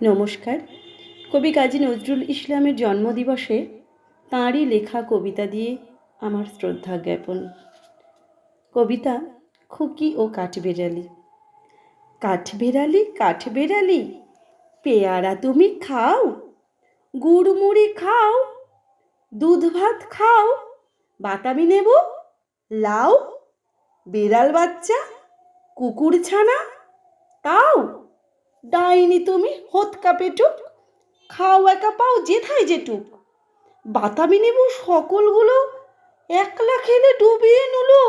নমস্কার। কবি কাজী নজরুল ইসলামের জন্মদিবসে তাঁরই লেখা কবিতা দিয়ে আমার শ্রদ্ধা জ্ঞাপন। কবিতা খুকি ও কাঠবেড়ালি। কাঠবেড়ালি কাঠবেড়ালি, পেয়ারা তুমি খাও, গুড়মুড়ি খাও, দুধ ভাত খাও, বাতাবি নেব লাও, বেড়াল বাচ্চা কুকুর ছানা তাও, ডাইনি তুমি হোতকা পেটুক, খাও একা পাও যেথায় যেটুক, বাতাবি নেব সকলগুলো একলা খেলে ডুবিয়ে নুলো,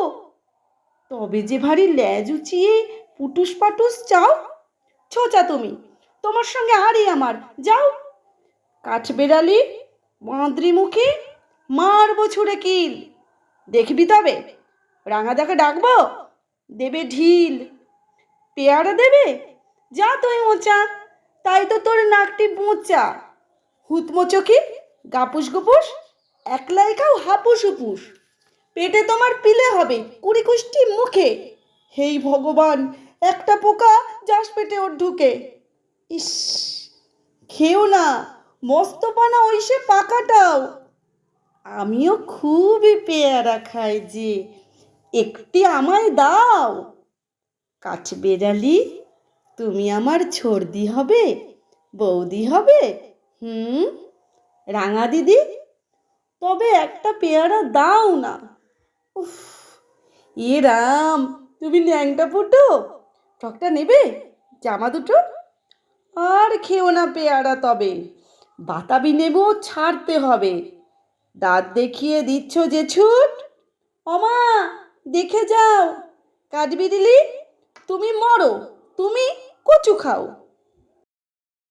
তবে যে ভারী ল্যাজ উচিয়ে পুটুস পাটুস চাও, ছোচা তুমি তোমার সঙ্গে আরই আমার যাও, কাঠবেড়ালি বাঁদরি মুখে মারবো ছুঁড়ে কিল, দেখবি তবে রাঙা দাকে ডাকবো দেবে ঢিল, পেয়ারা দেবে যা তুই মোচা, তাই তো তোর নাকটি মোচা, হুতমোচকি গাপুস গুপুস একলাই খাও হাপুস হুপুস, পেটে তোমার পিলে হবে কুড়ি কুষ্টি মুখে, হেই ভগবান একটা পোকা যাস পেটে ওর ঢুকে, ইস খেও না মস্ত পানা ওই সে পাকাটাও, আমিও খুবই পেয়ারা খাই যে, একটি আমায় দাও, কাঠবেড়ালি তুমি আমার ছর্দি হবে বৌদি হবে, রাঙা দিদি তবে একটা পেয়ারা দাও না, উফ এ রাম তুমি ন্যাংটা ফুটো, ফ্রকটা নেবে জামা দুটো, আর খেও না পেয়ারা তবে, বাতাবি নেবো ছাড়তে হবে, দাঁত দেখিয়ে দিচ্ছ যে ছুট, ওমা দেখে যাও কাঠবিড়ালি তুমি মরো তুমি কচু খাও।